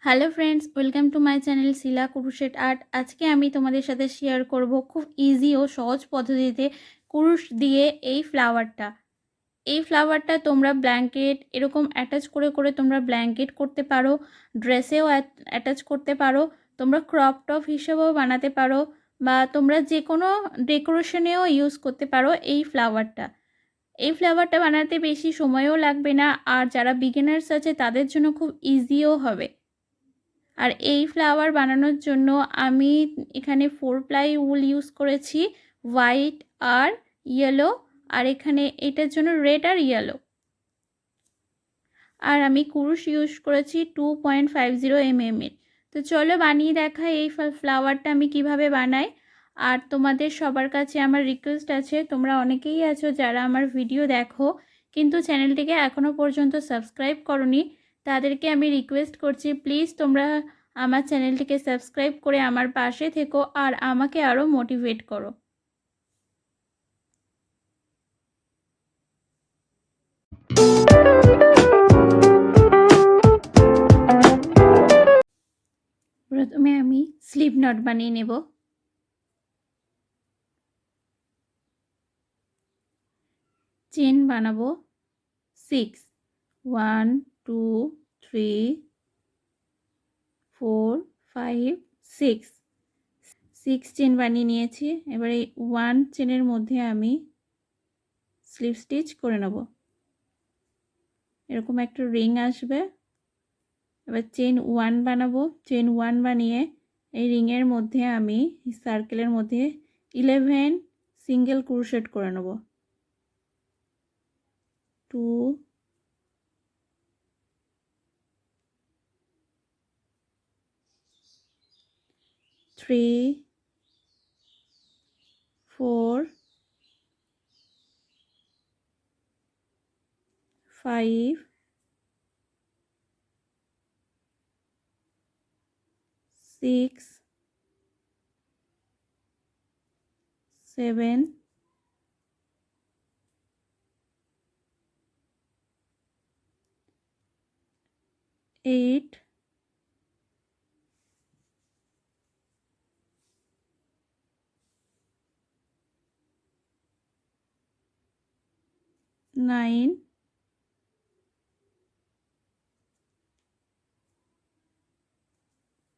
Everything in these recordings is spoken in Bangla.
Hello friends, welcome to my channel Shila crochet art. আজকে আমি তোমাদের সাথে শেয়ার করব খুব ইজি ও সহজ পদ্ধতিতে কুরুশ দিয়ে এই ফ্লাওয়ারটা তোমরা ব্ল্যাঙ্কেট এরকম অ্যাটাচ করে করে তোমরা ব্ল্যাঙ্কেট করতে পারো, ড্রেসেও অ্যাটাচ করতে পারো, তোমরা ক্রপ টপ হিসেবেও বানাতে পারো, বা তোমরা যে কোনো ডেকোরেশনেও ইউজ করতে পারো। এই ফ্লাওয়ারটা বানাতে বেশি সময়ও লাগবে না, আর যারা বিগিনার্স আছে তাদের জন্য খুব ইজিও হবে। আর এই ফ্লাওয়ার বানানোর জন্য আমি এখানে 4 প্লাই উল ইউজ করেছি, হোয়াইট আর ইয়েলো, আর এখানে এটার জন্য রেড আর ইয়েলো। আর আমি কুরুশ ইউজ করেছি 2.50 mm এর। তো চলো বানিয়ে দেখাই এই ফ্লাওয়ারটা আমি কিভাবে বানাই। আর তোমাদের সবার কাছে আমার রিকোয়েস্ট আছে, তোমরা অনেকেই আছো যারা আমার ভিডিও দেখো কিন্তু চ্যানেলটিকে এখনও পর্যন্ত সাবস্ক্রাইব করোনি, তাদেরকে আমি রিকোয়েস্ট করছি প্লিজ তোমরা আমার চ্যানেলটিকে সাবস্ক্রাইব করে আমার পাশে থেকো আর আমাকে আরও মোটিভেট করো। প্রথমে আমি স্লিপ নট বানিয়ে নেব। চেন বানাবো 6, 1 2 3 4 5 6 চেন বানিয়ে নিয়েছি। এবারে 1 চেনের মধ্যে আমি স্লিপ স্টিচ করে নেব। এরকম একটা রিং আসবে। এবার চেন 1 বানাবো। চেন 1 বানিয়ে এই রিংয়ের মধ্যে আমি সার্কেলের মধ্যে 11 সিঙ্গেল ক্রোশেট করে নেব। 2 3 4 5 6 7 8 9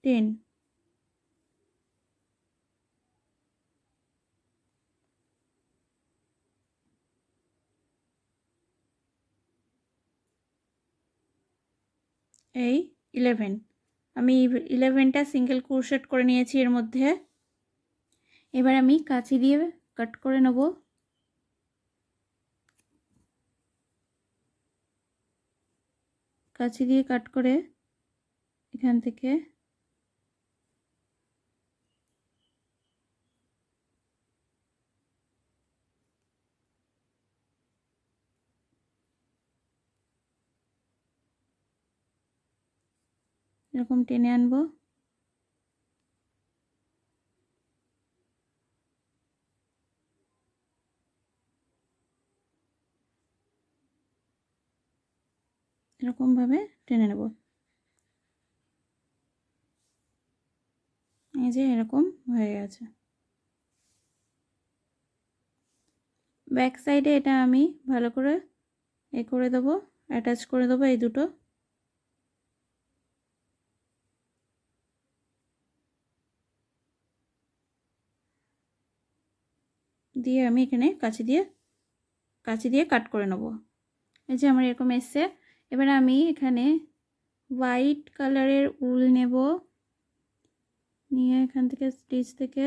10। এই 11 আমি 11টা সিঙ্গেল ক্রোশেট করে নিয়েছি এর মধ্যে। এবার আমি কাঁচি দিয়ে কাট করে নেব। কাঁচি দিয়ে কাট করে এখান থেকে এরকম টেনে আনবো। এরকমভাবে টেনে নেব। এই যে এরকম হয়ে গেছে। ব্যাক সাইডে এটা আমি ভালো করে করে দেবো, অ্যাটাচ করে দেবো এই দুটো। দিয়ে আমি এখানে কাঁচি দিয়ে কাট করে নেব। এই যে আমার এরকম এসছে। এবার আমি এখানে হোয়াইট কালারের উল নেব, নিয়ে এখান থেকে স্টিচ থেকে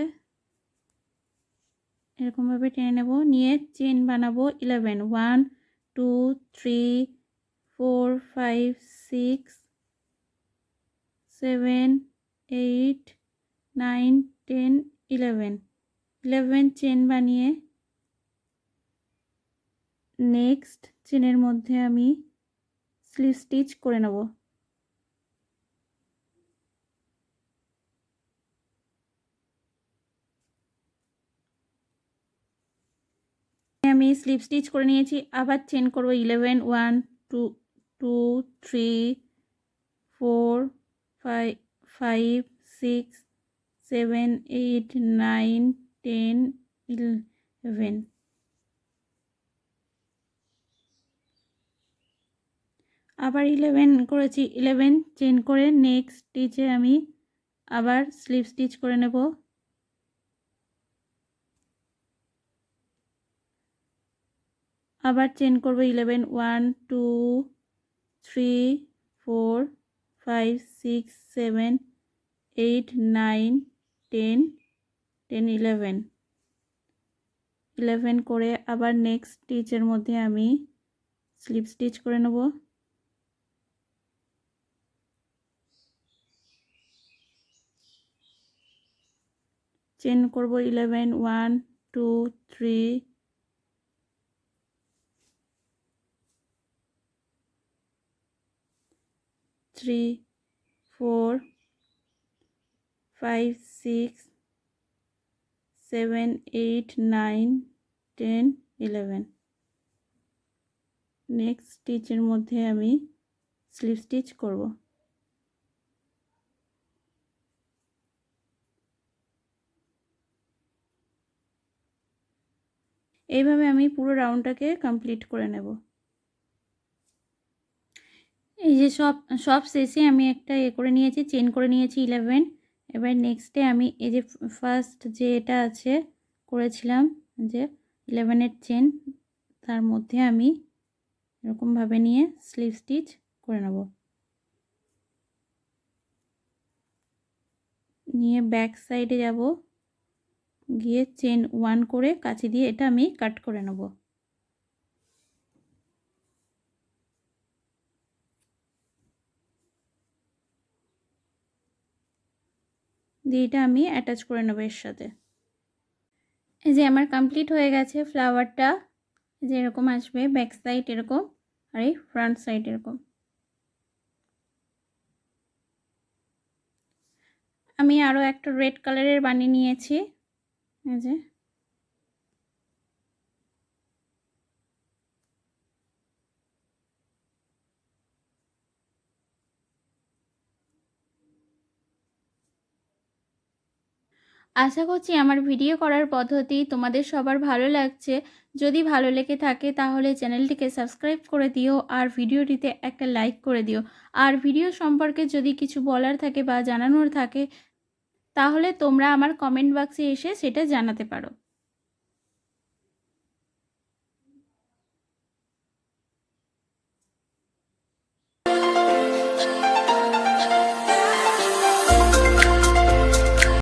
এরকমভাবে টেনে নেব, নিয়ে চেন বানাবো 11 1 2 3 4 5 6 7 8 9 10 11 চেন বানিয়ে নেক্সট চেনের মধ্যে আমি স্লিপ স্টিচ করে নেব। আমি স্লিপ স্টিচ করে নিয়েছি। আবার চেন করব 11 1 2 2 3 4 5 6 7 8 9 10 11 আবার 11 করেছি। 11 চেন করে নেক্সট স্টিচে আমি আবার স্লিপ স্টিচ করে নেব। আবার চেন করব 11 1 2 3 4 5 6 7 8 9 10 10 11 11 করে আবার নেক্সট স্টিচের মধ্যে আমি স্লিপ স্টিচ করে নেব। চেন করব 11 1 2 3 3 4 5 6 7 8 9 10 11 নেক্সট স্টিচের মধ্যে আমি স্লিপ স্টিচ করব। এইভাবে আমি পুরো রাউন্ডটাকে কমপ্লিট করে নেব। এই যে সব শেষে আমি একটা করে নিয়েছি, চেন করে নিয়েছি 11। এবার নেক্সটে আমি এই যে ফার্স্ট যে এটা আছে করেছিলাম যে 11-এর চেন, তার মধ্যে আমি এরকমভাবে নিয়ে স্লিপ স্টিচ করে নেব। নিয়ে ব্যাক সাইডে যাব, গিয়ে চেন 1 করে কাঁচি দিয়ে এটা আমি কাট করে নেব। দিয়ে এটা আমি অ্যাটাচ করে নেব এর সাথে। এই যে আমার কমপ্লিট হয়ে গেছে ফ্লাওয়ারটা। যে এরকম আসবে, ব্যাক সাইড এরকম আর এই ফ্রন্ট সাইড এরকম। আমি আরও একটা রেড কালারের বানিয়ে নিয়েছি। এই যে আশা করছি আমার ভিডিও করার পদ্ধতি তোমাদের সবার ভালো লাগছে। যদি ভালো লেগে থাকে তাহলে চ্যানেলটিকে সাবস্ক্রাইব করে দিও আর ভিডিওটিতে একটা লাইক করে দিও। আর ভিডিও সম্পর্কে যদি কিছু বলার থাকে বা জানানোর থাকে তাহলে তোমরা আমার কমেন্ট বক্সে এসে সেটা জানাতে পারো।